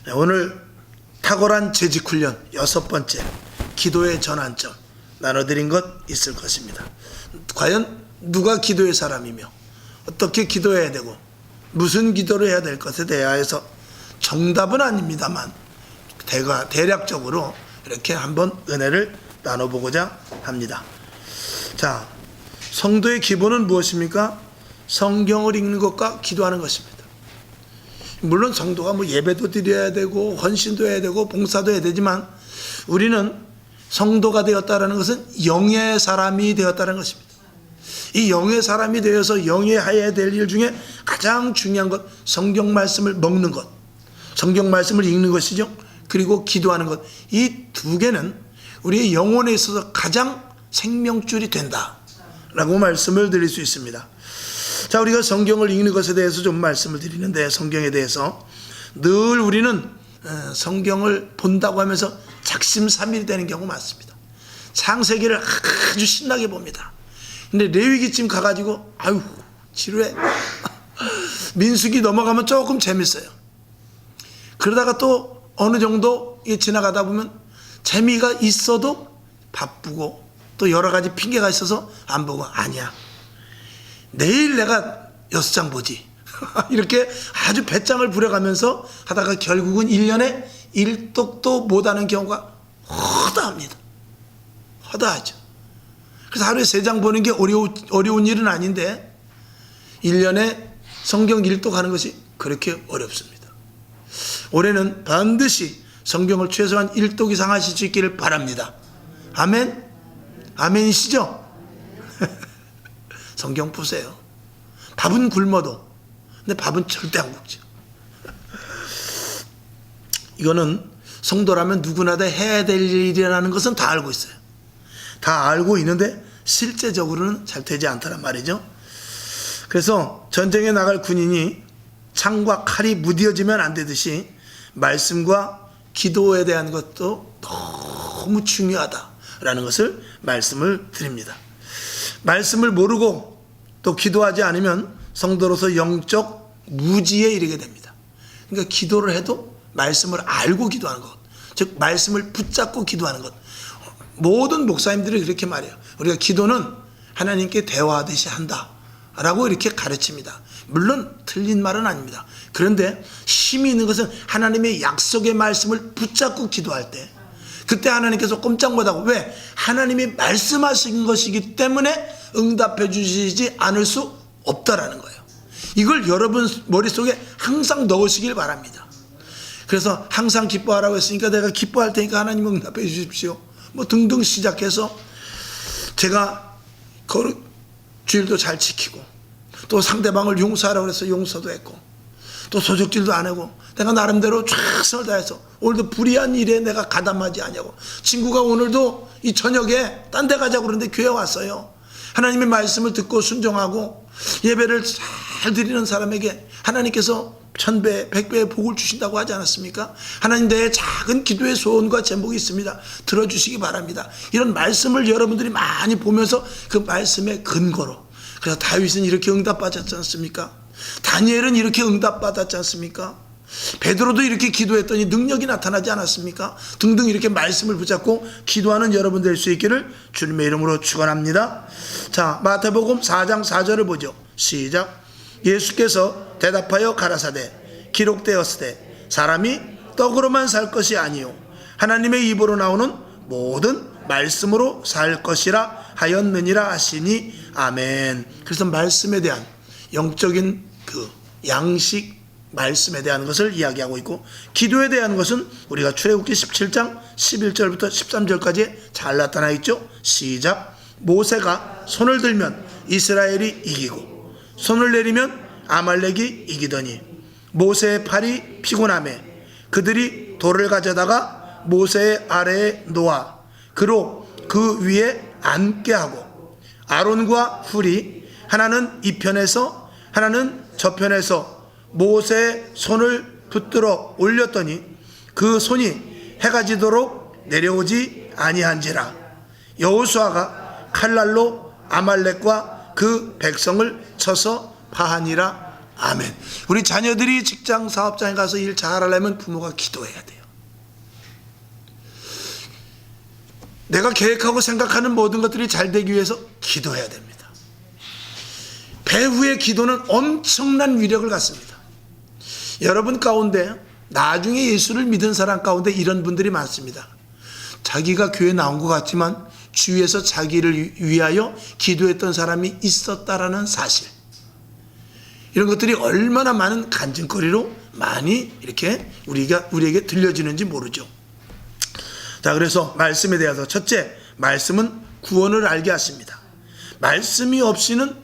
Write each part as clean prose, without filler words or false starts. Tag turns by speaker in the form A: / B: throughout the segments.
A: 오늘 탁월한 재직훈련 6번째 기도의 전환점 나눠드린 것 있을 것입니다. 과연 누가 기도의 사람이며 어떻게 기도해야 되고 무슨 기도를 해야 될 것에 대하여서 정답은 아닙니다만 대략적으로 이렇게 한번 은혜를 나눠보고자 합니다. 자, 성도의 기본은 무엇입니까? 성경을 읽는 것과 기도하는 것입니다. 물론 성도가 예배도 드려야 되고 헌신도 해야 되고 봉사도 해야 되지만 우리는 성도가 되었다는 것은 영의 사람이 되었다는 것입니다. 이 영의 사람이 되어서 영의 해야 될 일 중에 가장 중요한 것, 성경 말씀을 먹는 것, 성경 말씀을 읽는 것이죠. 그리고 기도하는 것, 이 두 개는 우리의 영혼에 있어서 가장 생명줄이 된다라고 말씀을 드릴 수 있습니다. 자, 우리가 성경을 읽는 것에 대해서 좀 말씀을 드리는데, 성경에 대해서 늘 우리는 성경을 본다고 하면서 작심삼일이 되는 경우가 많습니다. 창세기를 아주 신나게 봅니다. 근데 레위기쯤 가가지고 아유 지루해. 민수기 넘어가면 조금 재밌어요. 그러다가 또 어느 정도 지나가다 보면 재미가 있어도 바쁘고 또 여러 가지 핑계가 있어서 안 보고, 아니야 내일 내가 6장 보지. 이렇게 아주 배짱을 부려가면서 하다가 결국은 1년에 1독도 못하는 경우가 허다합니다. 허다하죠. 그래서 하루에 3장 보는 게 어려운 일은 아닌데 1년에 성경 1독 하는 것이 그렇게 어렵습니다. 올해는 반드시 성경을 최소한 1독 이상 하실 수 있기를 바랍니다. 아멘? 아멘이시죠? 성경 보세요. 밥은 굶어도, 근데 밥은 절대 안 굶죠. 이거는 성도라면 누구나 다 해야 될 일이라는 것은 다 알고 있어요. 다 알고 있는데 실제적으로는 잘 되지 않다란 말이죠. 그래서 전쟁에 나갈 군인이 창과 칼이 무뎌지면 안 되듯이 말씀과 기도에 대한 것도 너무 중요하다라는 것을 말씀을 드립니다. 말씀을 모르고 또 기도하지 않으면 성도로서 영적 무지에 이르게 됩니다. 그러니까 기도를 해도 말씀을 알고 기도하는 것, 즉 말씀을 붙잡고 기도하는 것. 모든 목사님들이 그렇게 말해요. 우리가 기도는 하나님께 대화하듯이 한다라고 이렇게 가르칩니다. 물론 틀린 말은 아닙니다. 그런데 힘이 있는 것은 하나님의 약속의 말씀을 붙잡고 기도할 때, 그때 하나님께서 꼼짝 못하고, 왜? 하나님이 말씀하신 것이기 때문에 응답해 주시지 않을 수 없다라는 거예요. 이걸 여러분 머릿속에 항상 넣으시길 바랍니다. 그래서 항상 기뻐하라고 했으니까 내가 기뻐할 테니까 하나님 응답해 주십시오 등등 시작해서 제가 주일도 잘 지키고 또 상대방을 용서하라고 해서 용서도 했고 또 소적질도 안 하고 내가 나름대로 최선을 다해서 오늘도 불의한 일에 내가 가담하지 않냐고. 친구가 오늘도 이 저녁에 딴 데 가자고 그러는데 교회 왔어요. 하나님의 말씀을 듣고 순종하고 예배를 잘 드리는 사람에게 하나님께서 1000배, 100배의 복을 주신다고 하지 않았습니까? 하나님 내 작은 기도의 소원과 제목이 있습니다. 들어주시기 바랍니다. 이런 말씀을 여러분들이 많이 보면서 그 말씀의 근거로, 그래서 다윗은 이렇게 응답받았지 않습니까? 다니엘은 이렇게 응답받았지 않습니까? 베드로도 이렇게 기도했더니 능력이 나타나지 않았습니까? 등등 이렇게 말씀을 붙잡고 기도하는 여러분 될 수 있기를 주님의 이름으로 축원합니다. 자, 마태복음 4장 4절을 보죠. 시작. 예수께서 대답하여 가라사대 기록되었으되 사람이 떡으로만 살 것이 아니요 하나님의 입으로 나오는 모든 말씀으로 살 것이라 하였느니라 하시니 아멘. 그래서 말씀에 대한 영적인 그 양식, 말씀에 대한 것을 이야기하고 있고, 기도에 대한 것은 우리가 출애굽기 17장 11절부터 13절까지 잘 나타나 있죠. 시작. 모세가 손을 들면 이스라엘이 이기고 손을 내리면 아말렉이 이기더니 모세의 팔이 피곤하매 그들이 돌을 가져다가 모세의 아래에 놓아 그로 그 위에 앉게 하고 아론과 훌이 하나는 이 편에서 하나는 저 편에서 모세의 손을 붙들어 올렸더니 그 손이 해가 지도록 내려오지 아니한지라. 여호수아가 칼날로 아말렉과 그 백성을 쳐서 파하니라. 아멘. 우리 자녀들이 직장 사업장에 가서 일 잘하려면 부모가 기도해야 돼요. 내가 계획하고 생각하는 모든 것들이 잘 되기 위해서 기도해야 됩니다. 배후의 기도는 엄청난 위력을 갖습니다. 여러분 가운데 나중에 예수를 믿은 사람 가운데 이런 분들이 많습니다. 자기가 교회 나온 것 같지만 주위에서 자기를 위하여 기도했던 사람이 있었다라는 사실, 이런 것들이 얼마나 많은 간증거리로 많이 이렇게 우리에게 들려지는지 모르죠. 자, 그래서 말씀에 대해서 첫째, 말씀은 구원을 알게 하십니다. 말씀이 없이는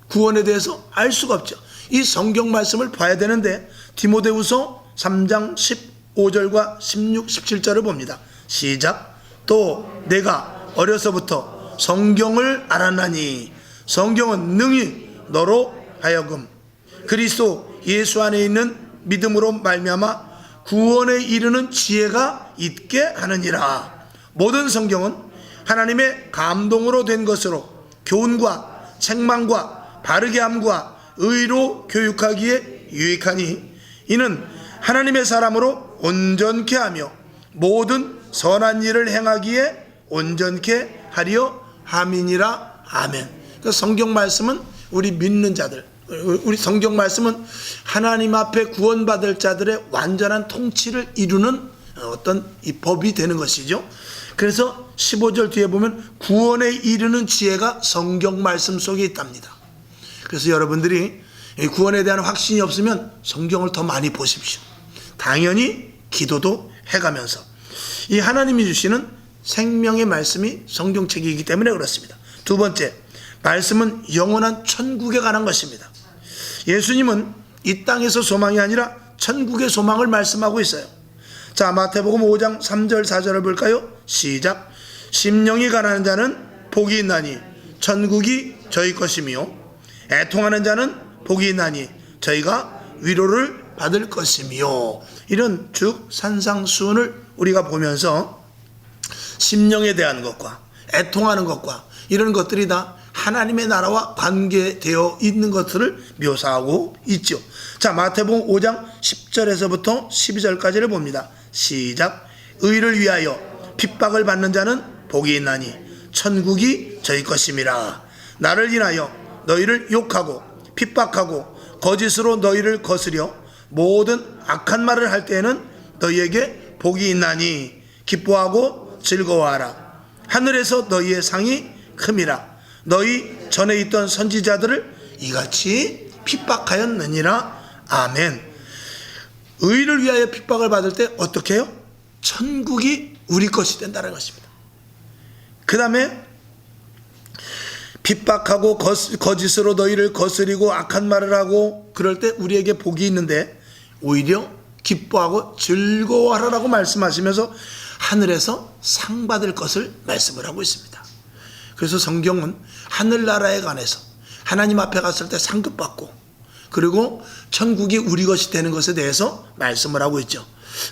A: 구원에 대해서 알 수가 없죠. 이 성경 말씀을 봐야 되는데 디모데후서 3장 15절과 16, 17절을 봅니다. 시작. 또 내가 어려서부터 성경을 알았나니 성경은 능히 너로 하여금 그리스도 예수 안에 있는 믿음으로 말미암아 구원에 이르는 지혜가 있게 하느니라. 모든 성경은 하나님의 감동으로 된 것으로 교훈과 책망과 바르게 함과 의로 교육하기에 유익하니 이는 하나님의 사람으로 온전케 하며 모든 선한 일을 행하기에 온전케 하려 함이니라. 아멘. 그러니까 성경 말씀은 우리 믿는 자들, 우리 성경 말씀은 하나님 앞에 구원받을 자들의 완전한 통치를 이루는 어떤 이 법이 되는 것이죠. 그래서 15절 뒤에 보면 구원에 이르는 지혜가 성경 말씀 속에 있답니다. 그래서 여러분들이 구원에 대한 확신이 없으면 성경을 더 많이 보십시오. 당연히 기도도 해가면서 이 하나님이 주시는 생명의 말씀이 성경책이기 때문에 그렇습니다. 두 번째, 말씀은 영원한 천국에 관한 것입니다. 예수님은 이 땅에서 소망이 아니라 천국의 소망을 말씀하고 있어요. 자, 마태복음 5장 3절 4절을 볼까요? 시작. 심령이 가난한 자는 복이 있나니 천국이 저희 것이며 애통하는 자는 복이 있나니 저희가 위로를 받을 것이며, 이런 즉 산상수훈을 우리가 보면서 심령에 대한 것과 애통하는 것과 이런 것들이 다 하나님의 나라와 관계되어 있는 것들을 묘사하고 있죠. 자, 마태복음 5장 10절에서부터 12절까지를 봅니다. 시작. 의를 위하여 핍박을 받는 자는 복이 있나니 천국이 저희 것임이라. 나를 인하여 너희를 욕하고 핍박하고 거짓으로 너희를 거스려 모든 악한 말을 할 때에는 너희에게 복이 있나니 기뻐하고 즐거워하라. 하늘에서 너희의 상이 큼이라. 너희 전에 있던 선지자들을 이같이 핍박하였느니라. 아멘. 의를 위하여 핍박을 받을 때 어떻게 해요? 천국이 우리 것이 된다는 것입니다. 그 다음에 핍박하고 거짓으로 너희를 거스리고 악한 말을 하고 그럴 때 우리에게 복이 있는데 오히려 기뻐하고 즐거워하라고 말씀하시면서 하늘에서 상 받을 것을 말씀을 하고 있습니다. 그래서 성경은 하늘나라에 관해서 하나님 앞에 갔을 때 상급받고 그리고 천국이 우리 것이 되는 것에 대해서 말씀을 하고 있죠.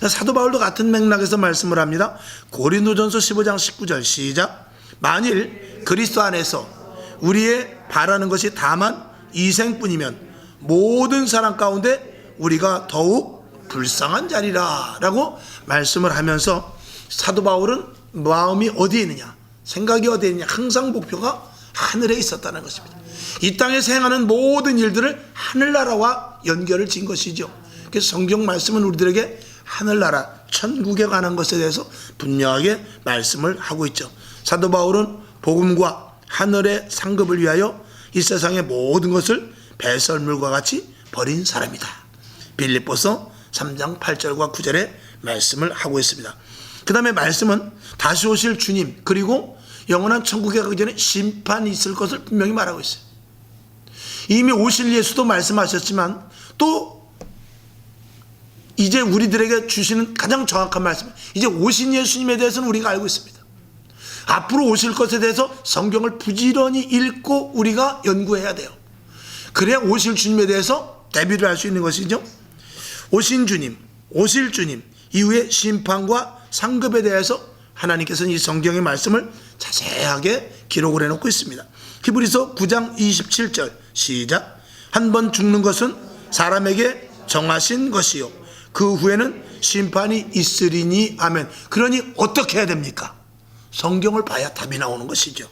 A: 사도 바울도 같은 맥락에서 말씀을 합니다. 고린도전서 15장 19절 시작. 만일 그리스도 안에서 우리의 바라는 것이 다만 이생뿐이면 모든 사람 가운데 우리가 더욱 불쌍한 자리라 라고 말씀을 하면서 사도 바울은 마음이 어디에 있느냐, 생각이 어디에 있느냐, 항상 목표가 하늘에 있었다는 것입니다. 이 땅에서 행하는 모든 일들을 하늘나라와 연결을 지은 것이죠. 그래서 성경 말씀은 우리들에게 하늘나라, 천국에 관한 것에 대해서 분명하게 말씀을 하고 있죠. 사도 바울은 복음과 하늘의 상급을 위하여 이 세상의 모든 것을 배설물과 같이 버린 사람이다. 빌립보서 3장 8절과 9절에 말씀을 하고 있습니다. 그 다음에 말씀은 다시 오실 주님 그리고 영원한 천국에 가기 전에 심판이 있을 것을 분명히 말하고 있어요. 이미 오실 예수도 말씀하셨지만 또 이제 우리들에게 주시는 가장 정확한 말씀, 이제 오신 예수님에 대해서는 우리가 알고 있습니다. 앞으로 오실 것에 대해서 성경을 부지런히 읽고 우리가 연구해야 돼요. 그래야 오실 주님에 대해서 대비를 할 수 있는 것이죠. 오신 주님, 오실 주님 이후에 심판과 상급에 대해서 하나님께서는 이 성경의 말씀을 자세하게 기록을 해놓고 있습니다. 히브리서 9장 27절 시작. 한 번 죽는 것은 사람에게 정하신 것이요 그 후에는 심판이 있으리니 아멘. 그러니 어떻게 해야 됩니까? 성경을 봐야 답이 나오는 것이죠.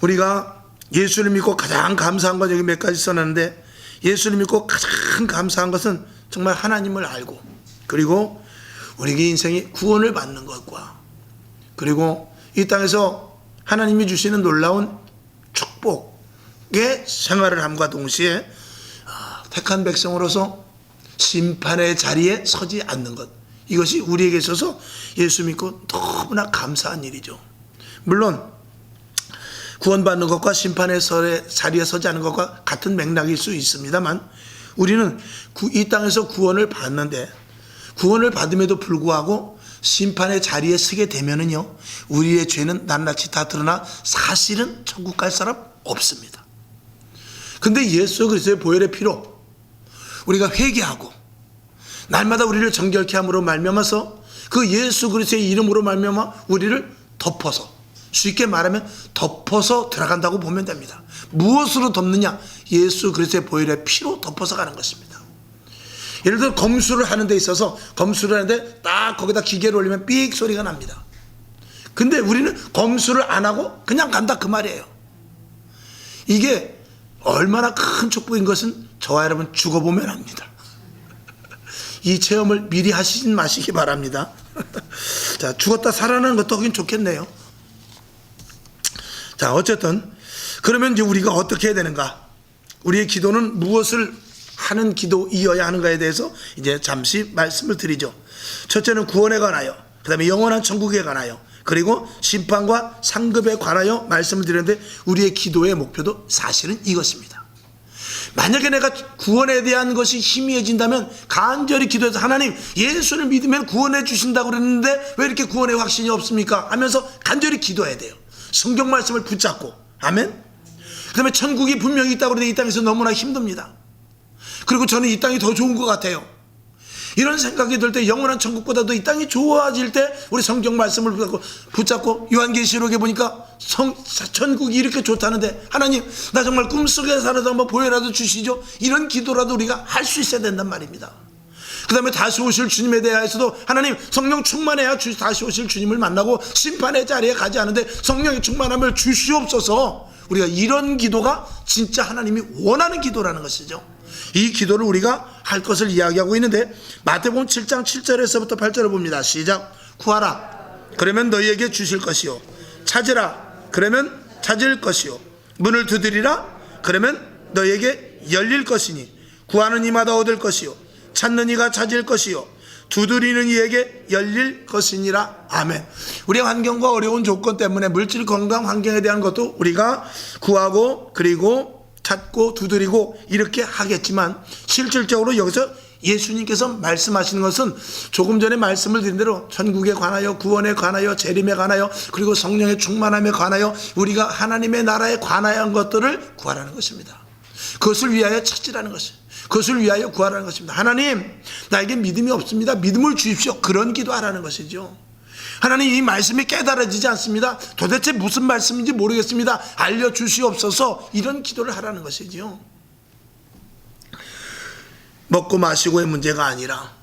A: 우리가 예수를 믿고 가장 감사한 것, 여기 몇 가지 써놨는데, 예수를 믿고 가장 감사한 것은 정말 하나님을 알고, 그리고 우리의 인생이 구원을 받는 것과, 그리고 이 땅에서 하나님이 주시는 놀라운 축복의 생활을 함과 동시에 택한 백성으로서 심판의 자리에 서지 않는 것, 이것이 우리에게 있어서 예수 믿고 너무나 감사한 일이죠. 물론 구원받는 것과 심판의 자리에 서지 않는 것과 같은 맥락일 수 있습니다만, 우리는 이 땅에서 구원을 받는데, 구원을 받음에도 불구하고 심판의 자리에 서게 되면은요, 우리의 죄는 낱낱이 다 드러나 사실은 천국 갈 사람 없습니다. 근데 예수 그리스도의 보혈의 피로 우리가 회개하고 날마다 우리를 정결케 함으로 말미암아서 그 예수 그리스도의 이름으로 말미암아 우리를 덮어서, 쉽게 말하면 덮어서 들어간다고 보면 됩니다. 무엇으로 덮느냐? 예수 그리스도의 보혈의 피로 덮어서 가는 것입니다. 예를 들어 검수를 하는 데 있어서, 검수를 하는데 딱 거기다 기계를 올리면 삑 소리가 납니다. 근데 우리는 검수를 안 하고 그냥 간다, 그 말이에요. 이게 얼마나 큰 축복인 것은 저와 여러분 죽어보면 압니다. 이 체험을 미리 하시지 마시기 바랍니다. 자, 죽었다 살아나는 것도 하긴 좋겠네요. 자, 어쨌든 그러면 이제 우리가 어떻게 해야 되는가? 우리의 기도는 무엇을 하는 기도이어야 하는가에 대해서 이제 잠시 말씀을 드리죠. 첫째는 구원에 관하여, 그 다음에 영원한 천국에 관하여, 그리고 심판과 상급에 관하여 말씀을 드렸는데, 우리의 기도의 목표도 사실은 이것입니다. 만약에 내가 구원에 대한 것이 희미해진다면 간절히 기도해서, 하나님 예수를 믿으면 구원해 주신다고 그랬는데 왜 이렇게 구원의 확신이 없습니까? 하면서 간절히 기도해야 돼요. 성경 말씀을 붙잡고. 아멘. 그 다음에 천국이 분명히 있다고 그러는데 이 땅에서 너무나 힘듭니다. 그리고 저는 이 땅이 더 좋은 것 같아요. 이런 생각이 들 때, 영원한 천국보다도 이 땅이 좋아질 때 우리 성경 말씀을 붙잡고 요한계시록에 보니까 천국이 이렇게 좋다는데, 하나님 나 정말 꿈속에서라도 한번 보여라도 주시죠. 이런 기도라도 우리가 할 수 있어야 된단 말입니다. 그 다음에 다시 오실 주님에 대해서도, 하나님 성령 충만해야 다시 오실 주님을 만나고 심판의 자리에 가지 않은데 성령의 충만함을 주시옵소서. 우리가 이런 기도가 진짜 하나님이 원하는 기도라는 것이죠. 이 기도를 우리가 할 것을 이야기하고 있는데, 마태복음 7장 7절에서부터 8절을 봅니다. 시작. 구하라 그러면 너희에게 주실 것이요, 찾으라 그러면 찾을 것이요, 문을 두드리라 그러면 너희에게 열릴 것이니, 구하는 이마다 얻을 것이요, 찾는 이가 찾을 것이요, 두드리는 이에게 열릴 것이니라. 아멘. 우리의 환경과 어려운 조건 때문에 물질 건강 환경에 대한 것도 우리가 구하고, 그리고 찾고 두드리고 이렇게 하겠지만, 실질적으로 여기서 예수님께서 말씀하시는 것은 조금 전에 말씀을 드린 대로 천국에 관하여, 구원에 관하여, 재림에 관하여, 그리고 성령의 충만함에 관하여 우리가 하나님의 나라에 관한 것들을 구하라는 것입니다. 그것을 위하여 찾으라는 것입니다. 그것을 위하여 구하라는 것입니다. 하나님 나에게 믿음이 없습니다, 믿음을 주십시오. 그런 기도하라는 것이죠. 하나님 이 말씀이 깨달아지지 않습니다, 도대체 무슨 말씀인지 모르겠습니다, 알려주시옵소서. 이런 기도를 하라는 것이지요. 먹고 마시고의 문제가 아니라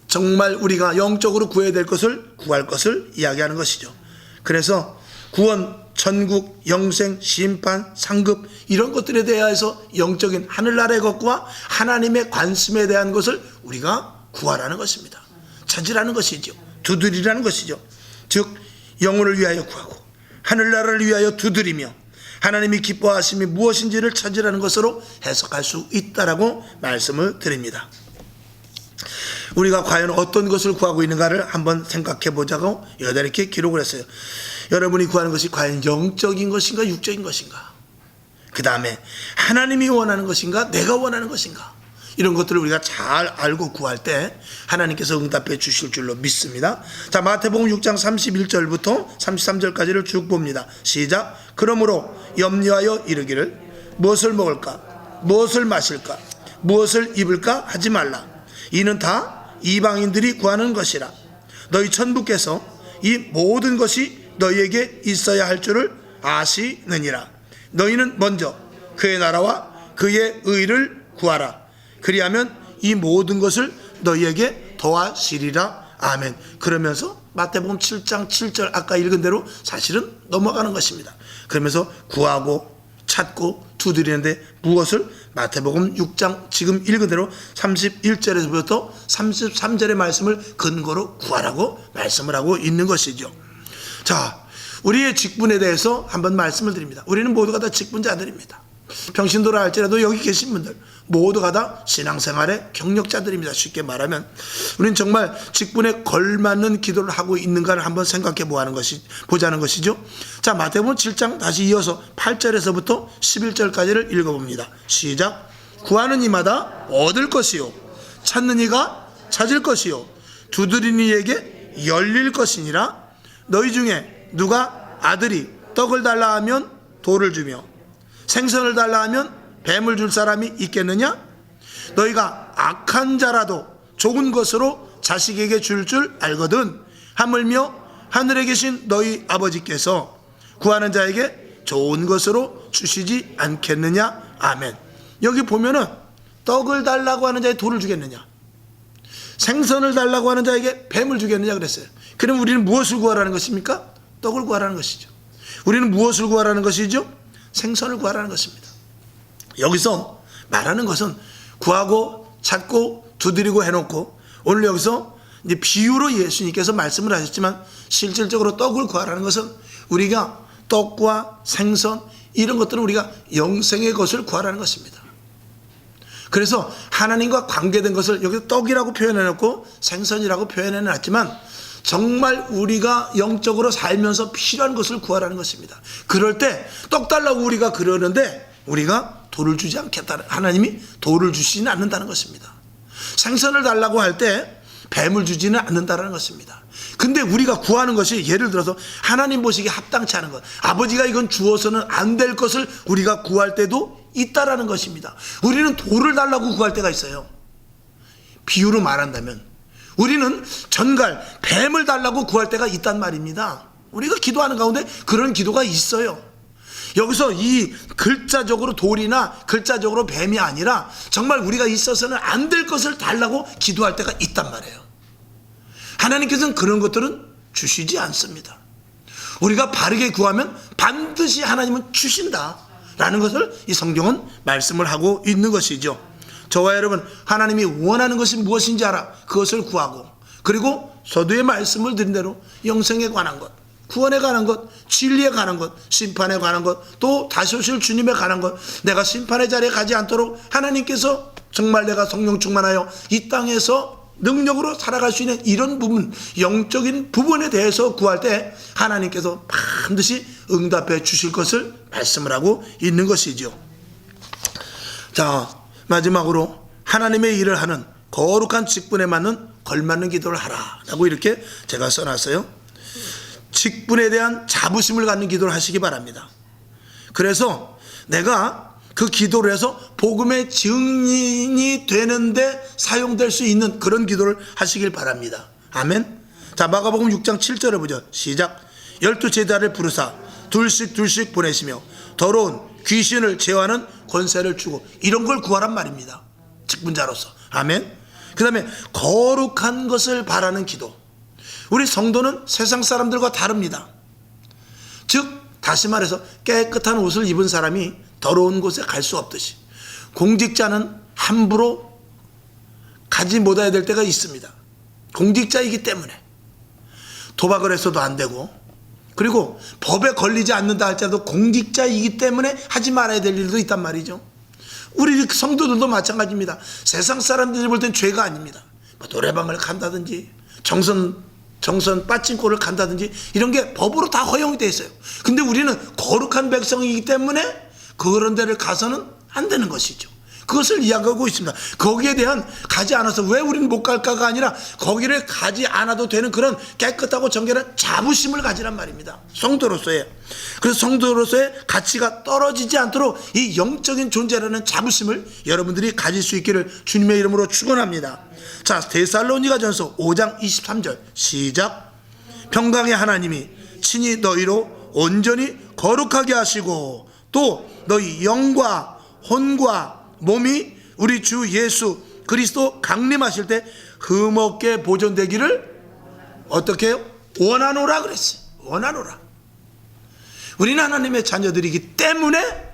A: 정말 우리가 영적으로 구해야 될 것을 구할 것을 이야기하는 것이죠. 그래서 구원, 천국, 영생, 심판, 상급, 이런 것들에 대해서 영적인 하늘나라의 것과 하나님의 관심에 대한 것을 우리가 구하라는 것입니다. 찾으라는 것이죠. 두드리라는 것이죠. 즉 영혼을 위하여 구하고 하늘나라를 위하여 두드리며 하나님이 기뻐하심이 무엇인지를 찾으라는 것으로 해석할 수 있다라고 말씀을 드립니다. 우리가 과연 어떤 것을 구하고 있는가를 한번 생각해 보자고 여기다 이렇게 기록을 했어요. 여러분이 구하는 것이 과연 영적인 것인가 육적인 것인가, 그 다음에 하나님이 원하는 것인가 내가 원하는 것인가, 이런 것들을 우리가 잘 알고 구할 때 하나님께서 응답해 주실 줄로 믿습니다. 자, 마태복음 6장 31절부터 33절까지를 쭉 봅니다. 시작. 그러므로 염려하여 이르기를 무엇을 먹을까, 무엇을 마실까, 무엇을 입을까 하지 말라. 이는 다 이방인들이 구하는 것이라. 너희 천부께서 이 모든 것이 너희에게 있어야 할 줄을 아시느니라. 너희는 먼저 그의 나라와 그의 의를 구하라. 그리하면 이 모든 것을 너희에게 더하시리라. 아멘. 그러면서 마태복음 7장 7절 아까 읽은 대로 사실은 넘어가는 것입니다. 그러면서 구하고 찾고 두드리는데 무엇을? 마태복음 6장 지금 읽은 대로 31절에서부터 33절의 말씀을 근거로 구하라고 말씀을 하고 있는 것이죠. 자, 우리의 직분에 대해서 한번 말씀을 드립니다. 우리는 모두가 다 직분자들입니다. 평신도라 할지라도 여기 계신 분들 모두가 다 신앙생활의 경력자들입니다. 쉽게 말하면 우리는 정말 직분에 걸맞는 기도를 하고 있는가를 한번 생각해 보자는 것이죠. 자, 마태복음 7장 다시 이어서 8절에서부터 11절까지를 읽어봅니다. 시작. 구하는 이마다 얻을 것이요 찾는 이가 찾을 것이요 두드리는 이에게 열릴 것이니라. 너희 중에 누가 아들이 떡을 달라 하면 돌을 주며 생선을 달라 하면 뱀을 줄 사람이 있겠느냐? 너희가 악한 자라도 좋은 것으로 자식에게 줄 알거든 하물며 하늘에 계신 너희 아버지께서 구하는 자에게 좋은 것으로 주시지 않겠느냐? 아멘. 여기 보면은 떡을 달라고 하는 자에게 돌을 주겠느냐, 생선을 달라고 하는 자에게 뱀을 주겠느냐 그랬어요. 그럼 우리는 무엇을 구하라는 것입니까? 떡을 구하라는 것이죠. 우리는 무엇을 구하라는 것이죠? 생선을 구하라는 것입니다. 여기서 말하는 것은 구하고 찾고 두드리고 해놓고, 오늘 여기서 이제 비유로 예수님께서 말씀을 하셨지만 실질적으로 떡을 구하라는 것은 우리가 떡과 생선 이런 것들은 우리가 영생의 것을 구하라는 것입니다. 그래서 하나님과 관계된 것을 여기서 떡이라고 표현해놓고 생선이라고 표현해놨지만 정말 우리가 영적으로 살면서 필요한 것을 구하라는 것입니다. 그럴 때 떡 달라고 우리가 그러는데 우리가 돌을 주지 않겠다. 하나님이 돌을 주시지는 않는다는 것입니다. 생선을 달라고 할 때 뱀을 주지는 않는다는 것입니다. 근데 우리가 구하는 것이 예를 들어서 하나님 보시기에 합당치 않은 것, 아버지가 이건 주어서는 안 될 것을 우리가 구할 때도 있다라는 것입니다. 우리는 돌을 달라고 구할 때가 있어요. 비유로 말한다면 우리는 전갈, 뱀을 달라고 구할 때가 있단 말입니다. 우리가 기도하는 가운데 그런 기도가 있어요. 여기서 이 글자적으로 돌이나 글자적으로 뱀이 아니라 정말 우리가 있어서는 안 될 것을 달라고 기도할 때가 있단 말이에요. 하나님께서는 그런 것들은 주시지 않습니다. 우리가 바르게 구하면 반드시 하나님은 주신다라는 것을 이 성경은 말씀을 하고 있는 것이죠. 저와 여러분, 하나님이 원하는 것이 무엇인지 알아 그것을 구하고, 그리고 서두에 말씀을 드린 대로 영생에 관한 것, 구원에 관한 것, 진리에 관한 것, 심판에 관한 것, 또 다시 오실 주님에 관한 것, 내가 심판의 자리에 가지 않도록 하나님께서 정말 내가 성령 충만하여 이 땅에서 능력으로 살아갈 수 있는 이런 부분, 영적인 부분에 대해서 구할 때 하나님께서 반드시 응답해 주실 것을 말씀을 하고 있는 것이죠. 자, 마지막으로 하나님의 일을 하는 거룩한 직분에 맞는 걸맞는 기도를 하라라고 이렇게 제가 써놨어요. 직분에 대한 자부심을 갖는 기도를 하시기 바랍니다. 그래서 내가 그 기도를 해서 복음의 증인이 되는데 사용될 수 있는 그런 기도를 하시길 바랍니다. 아멘. 자, 마가복음 6장 7절을 보죠. 시작. 12 제자를 부르사 둘씩 보내시며 더러운 귀신을 제어하는 권세를 주고, 이런 걸 구하란 말입니다. 직분자로서. 아멘. 그 다음에 거룩한 것을 바라는 기도. 우리 성도는 세상 사람들과 다릅니다. 즉 다시 말해서 깨끗한 옷을 입은 사람이 더러운 곳에 갈 수 없듯이 공직자는 함부로 가지 못해야 될 때가 있습니다. 공직자이기 때문에 도박을 해서도 안 되고, 그리고 법에 걸리지 않는다 할지라도 공직자이기 때문에 하지 말아야 될 일도 있단 말이죠. 우리 성도들도 마찬가지입니다. 세상 사람들이 볼 땐 죄가 아닙니다. 뭐 노래방을 간다든지 정선 빠친코를 간다든지 이런 게 법으로 다 허용이 돼 있어요. 근데 우리는 거룩한 백성이기 때문에 그런 데를 가서는 안 되는 것이죠. 그것을 이야기하고 있습니다. 거기에 대한 가지 않아서 왜 우리는 못 갈까가 아니라 거기를 가지 않아도 되는 그런 깨끗하고 정결한 자부심을 가지란 말입니다. 성도로서의. 그래서 성도로서의 가치가 떨어지지 않도록 이 영적인 존재라는 자부심을 여러분들이 가질 수 있기를 주님의 이름으로 축원합니다. 자, 데살로니가전서 5장 23절 시작. 평강의 하나님이 친히 너희로 온전히 거룩하게 하시고 또 너희 영과 혼과 몸이 우리 주 예수 그리스도 강림하실 때 흠없게 보존되기를 어떻게 해요? 원하노라 그랬어요. 원하노라. 우리는 하나님의 자녀들이기 때문에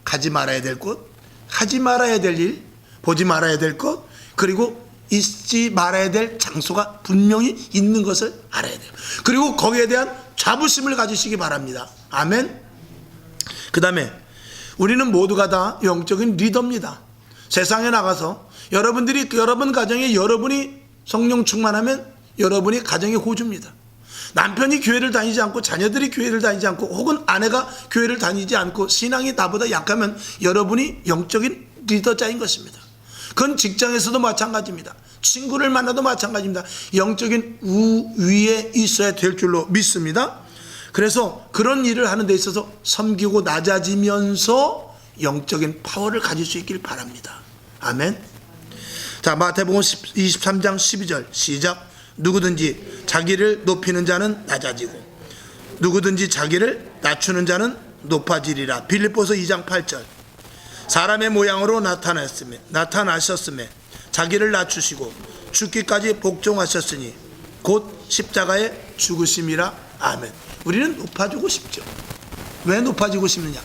A: 가지 말아야 될 곳, 하지 말아야 될 일, 보지 말아야 될 것, 그리고 있지 말아야 될 장소가 분명히 있는 것을 알아야 돼요. 그리고 거기에 대한 자부심을 가지시기 바랍니다. 아멘. 그 다음에 우리는 모두가 다 영적인 리더입니다. 세상에 나가서 여러분들이 여러분 가정에 여러분이 성령 충만하면 여러분이 가정의 호주입니다. 남편이 교회를 다니지 않고 자녀들이 교회를 다니지 않고 혹은 아내가 교회를 다니지 않고 신앙이 나보다 약하면 여러분이 영적인 리더자인 것입니다. 그건 직장에서도 마찬가지입니다. 친구를 만나도 마찬가지입니다. 영적인 우위에 있어야 될 줄로 믿습니다. 그래서 그런 일을 하는 데 있어서 섬기고 낮아지면서 영적인 파워를 가질 수 있길 바랍니다. 아멘. 자, 마태복음 23장 12절 시작. 누구든지 자기를 높이는 자는 낮아지고 누구든지 자기를 낮추는 자는 높아지리라. 빌립보서 2장 8절. 사람의 모양으로 나타나셨음에 자기를 낮추시고 죽기까지 복종하셨으니 곧 십자가에 죽으심이라. 아멘. 우리는 높아지고 싶죠. 왜 높아지고 싶느냐?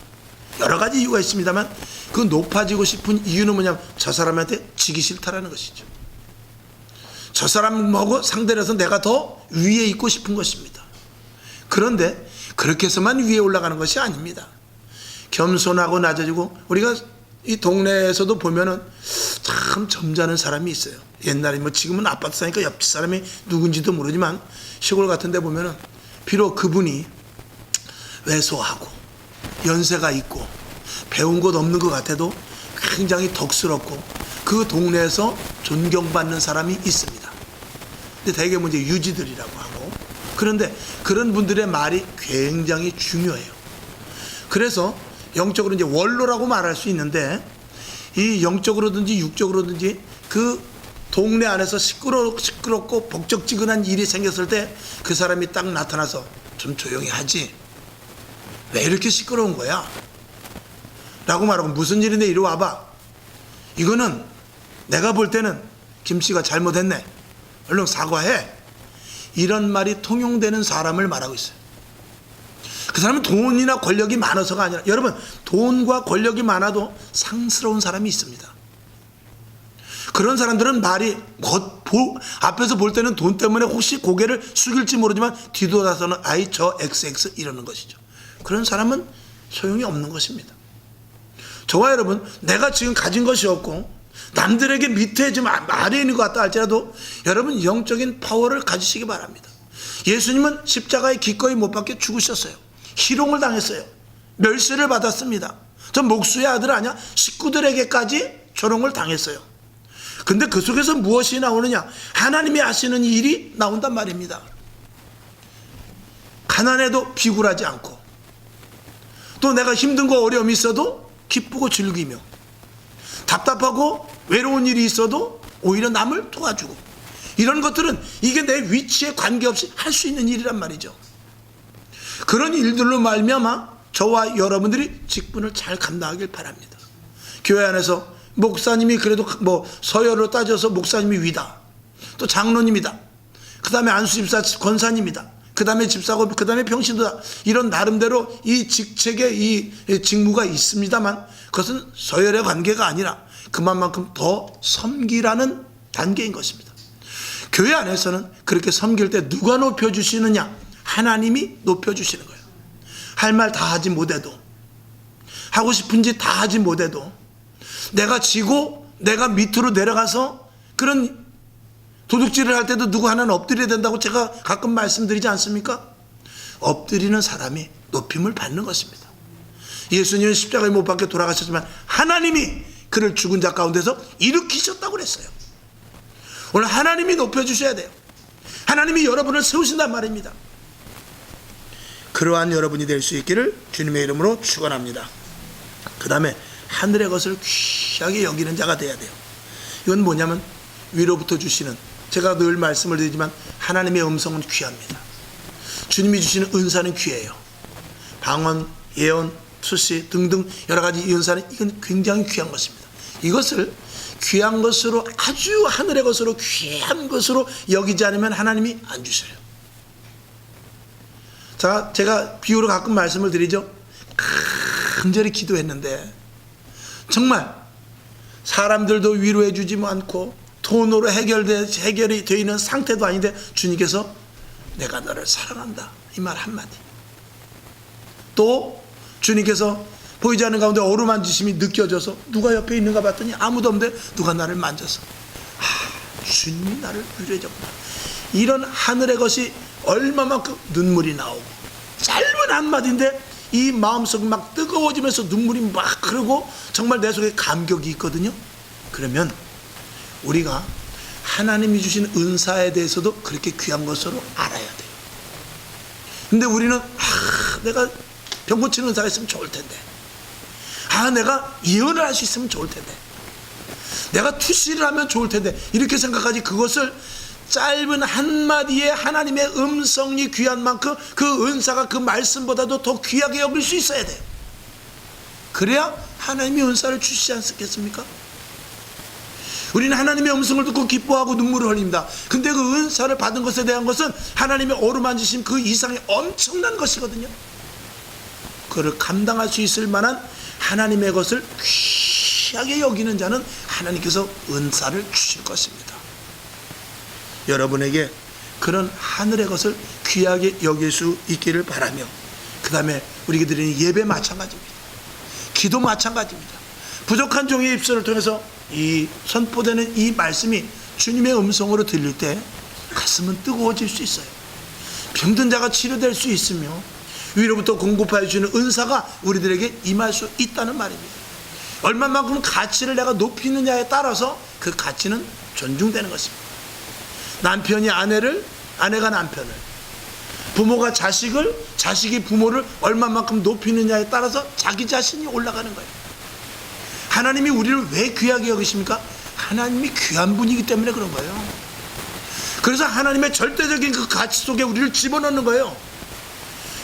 A: 여러 가지 이유가 있습니다만 그 높아지고 싶은 이유는 뭐냐면 저 사람한테 지기 싫다라는 것이죠. 저 사람하고 상대를 해서 내가 더 위에 있고 싶은 것입니다. 그런데 그렇게 해서만 위에 올라가는 것이 아닙니다. 겸손하고 낮아지고, 우리가 이 동네에서도 보면은 참 점잖은 사람이 있어요. 옛날에 뭐 지금은 아파트 사니까 옆집 사람이 누군지도 모르지만 시골 같은 데 보면은 비록 그분이 왜소하고 연세가 있고 배운 것 없는 것 같아도 굉장히 덕스럽고 그 동네에서 존경받는 사람이 있습니다. 근데 대개 이제 유지들이라고 하고, 그런데 그런 분들의 말이 굉장히 중요해요. 그래서 영적으로 이제 원로라고 말할 수 있는데, 이 영적으로든지 육적으로든지 그 동네 안에서 시끄럽고 복적지근한 일이 생겼을 때 그 사람이 딱 나타나서 좀 조용히 하지, 왜 이렇게 시끄러운 거야? 라고 말하고, 무슨 일인데 이리 와봐. 이거는 내가 볼 때는 김씨가 잘못했네, 얼른 사과해. 이런 말이 통용되는 사람을 말하고 있어요. 그 사람은 돈이나 권력이 많아서가 아니라, 여러분, 돈과 권력이 많아도 상스러운 사람이 있습니다. 그런 사람들은 말이 앞에서 볼 때는 돈 때문에 혹시 고개를 숙일지 모르지만 뒤돌아서는 아이 저 XX 이러는 것이죠. 그런 사람은 소용이 없는 것입니다. 저와 여러분, 내가 지금 가진 것이 없고 남들에게 밑에 좀 아래에 있는 것 같다 할지라도 여러분 영적인 파워를 가지시기 바랍니다. 예수님은 십자가에 기꺼이 못 박혀 죽으셨어요. 희롱을 당했어요. 멸시를 받았습니다. 저 목수의 아들 아니야? 식구들에게까지 조롱을 당했어요. 근데 그 속에서 무엇이 나오느냐? 하나님이 하시는 일이 나온단 말입니다. 가난해도 비굴하지 않고, 또 내가 힘든 거 어려움이 있어도 기쁘고 즐기며, 답답하고 외로운 일이 있어도 오히려 남을 도와주고, 이런 것들은 이게 내 위치에 관계없이 할 수 있는 일이란 말이죠. 그런 일들로 말미암아 저와 여러분들이 직분을 잘 감당하길 바랍니다. 교회 안에서 목사님이 그래도 뭐 서열로 따져서 목사님이 위다, 또 장로님이다, 그 다음에 안수집사 권사님이다, 그 다음에 집사고, 그 다음에 평신도다, 이런 나름대로 이 직책의 이 직무가 있습니다만 그것은 서열의 관계가 아니라 그만큼 더 섬기라는 단계인 것입니다. 교회 안에서는 그렇게 섬길 때 누가 높여주시느냐? 하나님이 높여주시는 거예요. 할 말 다 하지 못해도, 하고 싶은 짓 다 하지 못해도, 내가 지고 내가 밑으로 내려가서 그런 도둑질을 할 때도 누구 하나는 엎드려야 된다고 제가 가끔 말씀드리지 않습니까? 엎드리는 사람이 높임을 받는 것입니다. 예수님은 십자가에 못 박혀 돌아가셨지만 하나님이 그를 죽은 자 가운데서 일으키셨다고 그랬어요. 오늘 하나님이 높여주셔야 돼요. 하나님이 여러분을 세우신단 말입니다. 그러한 여러분이 될 수 있기를 주님의 이름으로 축원합니다. 그 다음에 하늘의 것을 귀하게 여기는 자가 돼야 돼요. 이건 뭐냐면 위로부터 주시는, 제가 늘 말씀을 드리지만 하나님의 음성은 귀합니다. 주님이 주시는 은사는 귀해요. 방언, 예언, 수시 등등 여러 가지 이 은사는 이건 굉장히 귀한 것입니다. 이것을 귀한 것으로, 아주 하늘의 것으로, 귀한 것으로 여기지 않으면 하나님이 안 주셔요. 자, 제가 비유로 가끔 말씀을 드리죠. 간절히 기도했는데 정말 사람들도 위로해 주지 않고 돈으로 해결이 되어 있는 상태도 아닌데 주님께서 내가 너를 사랑한다, 이 말 한마디. 또 주님께서 보이지 않는 가운데 어루만지심이 느껴져서 누가 옆에 있는가 봤더니 아무도 없는데 누가 나를 만져서 주님이 나를 위로해줬구나. 이런 하늘의 것이 얼마만큼 눈물이 나오고, 짧은 한마디인데 이 마음속이 막 뜨거워지면서 눈물이 막 흐르고 정말 내 속에 감격이 있거든요. 그러면 우리가 하나님이 주신 은사에 대해서도 그렇게 귀한 것으로 알아야 돼요. 근데 우리는 내가 병 고치는 은사가 있으면 좋을 텐데, 내가 예언을 할 수 있으면 좋을 텐데, 내가 투시를 하면 좋을 텐데, 이렇게 생각하지 그것을 짧은 한마디에 하나님의 음성이 귀한 만큼 그 은사가 그 말씀보다도 더 귀하게 여길 수 있어야 돼요. 그래야 하나님이 은사를 주시지 않겠습니까? 우리는 하나님의 음성을 듣고 기뻐하고 눈물을 흘립니다. 근데 그 은사를 받은 것에 대한 것은 하나님의 어루만지심 그 이상의 엄청난 것이거든요. 그를 감당할 수 있을 만한 하나님의 것을 귀하게 여기는 자는 하나님께서 은사를 주실 것입니다. 여러분에게 그런 하늘의 것을 귀하게 여길 수 있기를 바라며, 그 다음에 우리가 드리는 예배 마찬가지입니다. 기도 마찬가지입니다. 부족한 종의 입술을 통해서 이 선포되는 이 말씀이 주님의 음성으로 들릴 때 가슴은 뜨거워질 수 있어요. 병든 자가 치료될 수 있으며 위로부터 공급하여 주는 은사가 우리들에게 임할 수 있다는 말입니다. 얼마만큼 가치를 내가 높이느냐에 따라서 그 가치는 존중되는 것입니다. 남편이 아내를, 아내가 남편을, 부모가 자식을, 자식이 부모를 얼마만큼 높이느냐에 따라서 자기 자신이 올라가는 거예요. 하나님이 우리를 왜 귀하게 여기십니까? 하나님이 귀한 분이기 때문에 그런 거예요. 그래서 하나님의 절대적인 그 가치 속에 우리를 집어넣는 거예요.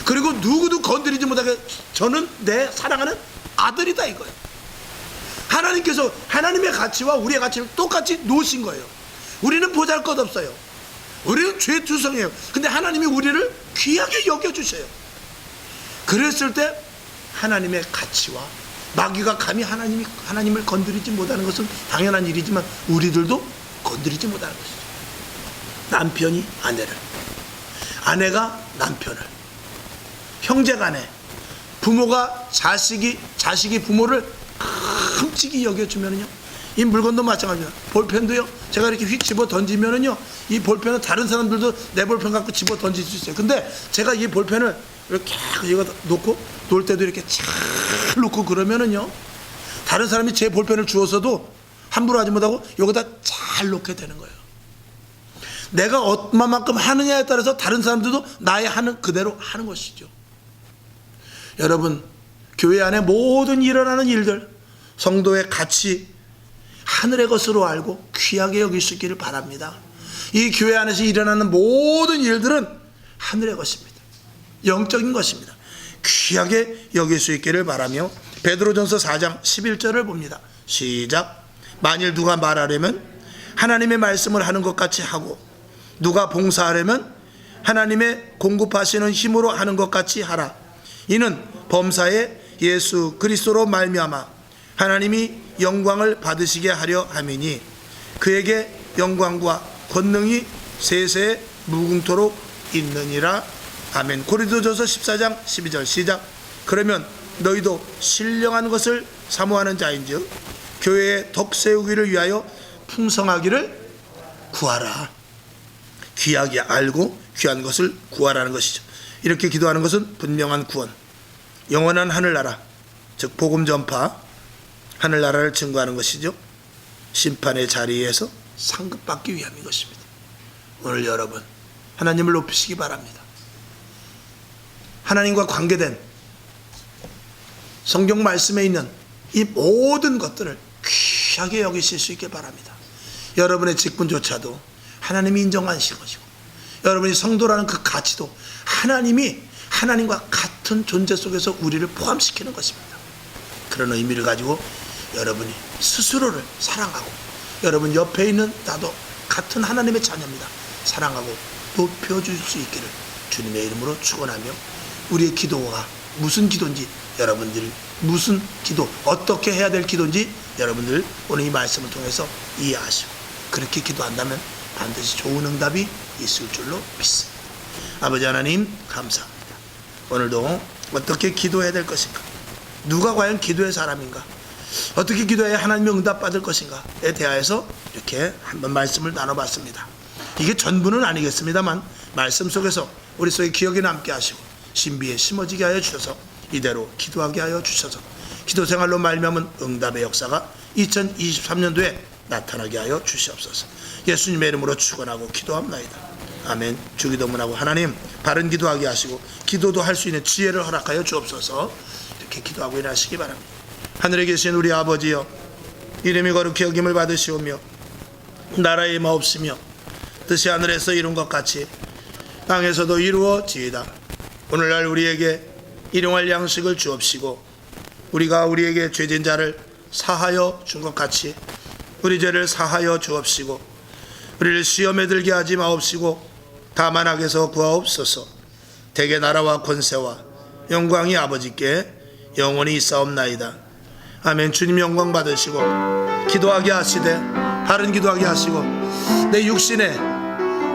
A: 그리고 누구도 건드리지 못하게 저는 내 사랑하는 아들이다 이거예요. 하나님께서 하나님의 가치와 우리의 가치를 똑같이 놓으신 거예요. 우리는 보잘것없어요. 우리는 죄투성이에요. 근데 하나님이 우리를 귀하게 여겨주셔요. 그랬을 때 하나님의 가치와 마귀가 감히 하나님을 건드리지 못하는 것은 당연한 일이지만 우리들도 건드리지 못하는 것이죠. 남편이 아내를, 아내가 남편을, 형제간에, 부모가 자식이 부모를 끔찍이 여겨주면요, 이 물건도 마찬가지입니다. 볼펜도요, 제가 이렇게 휙 집어 던지면은요, 이 볼펜은 다른 사람들도 내 볼펜 갖고 집어 던질 수 있어요. 근데 제가 이 볼펜을 이렇게 이거 놓고 놀 때도 이렇게 잘 놓고 그러면은요, 다른 사람이 제 볼펜을 주어서도 함부로 하지 못하고 여기다 잘 놓게 되는 거예요. 내가 얼마만큼 하느냐에 따라서 다른 사람들도 나의 하는 그대로 하는 것이죠. 여러분, 교회 안에 모든 일어나는 일들, 성도의 가치, 하늘의 것으로 알고 귀하게 여길 수 있기를 바랍니다. 이 교회 안에서 일어나는 모든 일들은 하늘의 것입니다. 영적인 것입니다. 귀하게 여길 수 있기를 바라며 베드로전서 4장 11절을 봅니다. 시작. 만일 누가 말하려면 하나님의 말씀을 하는 것 같이 하고 누가 봉사하려면 하나님의 공급하시는 힘으로 하는 것 같이 하라. 이는 범사에 예수 그리스도로 말미암아 하나님이 영광을 받으시게 하려 함이니 그에게 영광과 권능이 세세에 무궁토록 있느니라. 아멘. 고린도전서 14장 12절 시작. 그러면 너희도 신령한 것을 사모하는 자인즉 교회의 덕 세우기를 위하여 풍성하기를 구하라. 귀하게 알고 귀한 것을 구하라는 것이죠. 이렇게 기도하는 것은 분명한 구원, 영원한 하늘나라, 즉 복음 전파, 하늘나라를 증거하는 것이죠. 심판의 자리에서 상급받기 위함인 것입니다. 오늘 여러분 하나님을 높이시기 바랍니다. 하나님과 관계된 성경 말씀에 있는 이 모든 것들을 귀하게 여기실 수 있게 바랍니다. 여러분의 직분조차도 하나님이 인정하신 것이고 여러분이 성도라는 그 가치도 하나님이 하나님과 같은 존재 속에서 우리를 포함시키는 것입니다. 그런 의미를 가지고 여러분이 스스로를 사랑하고, 여러분 옆에 있는 나도 같은 하나님의 자녀입니다, 사랑하고 높여줄 수 있기를 주님의 이름으로 축원하며, 우리의 기도가 무슨 기도인지, 여러분들 무슨 기도, 어떻게 해야 될 기도인지 여러분들 오늘 이 말씀을 통해서 이해하시고 그렇게 기도한다면 반드시 좋은 응답이 있을 줄로 믿습니다. 아버지 하나님 감사합니다. 오늘도 어떻게 기도해야 될 것인가, 누가 과연 기도의 사람인가, 어떻게 기도해야 하나님의 응답받을 것인가에 대하여서 이렇게 한번 말씀을 나눠봤습니다. 이게 전부는 아니겠습니다만 말씀 속에서 우리 속에 기억에 남게 하시고 신비에 심어지게 하여 주셔서 이대로 기도하게 하여 주셔서 기도 생활로 말미암은 응답의 역사가 2023년도에 나타나게 하여 주시옵소서. 예수님의 이름으로 축원하고 기도합나이다. 아멘. 주기도문하고 하나님 바른 기도하게 하시고 기도도 할 수 있는 지혜를 허락하여 주옵소서. 이렇게 기도하고 일하시기 바랍니다. 하늘에 계신 우리 아버지여, 이름이 거룩히 여김을 받으시오며 나라의 마옵시며 뜻이 하늘에서 이룬 것 같이 땅에서도 이루어지이다. 오늘날 우리에게 일용할 양식을 주옵시고 우리가 우리에게 죄진 자를 사하여 준 것 같이 우리 죄를 사하여 주옵시고 우리를 시험에 들게 하지 마옵시고 다만 악에서 구하옵소서. 대개 나라와 권세와 영광이 아버지께 영원히 있사옵나이다. 아멘. 주님 영광 받으시고 기도하게 하시되 바른 기도하게 하시고 내 육신에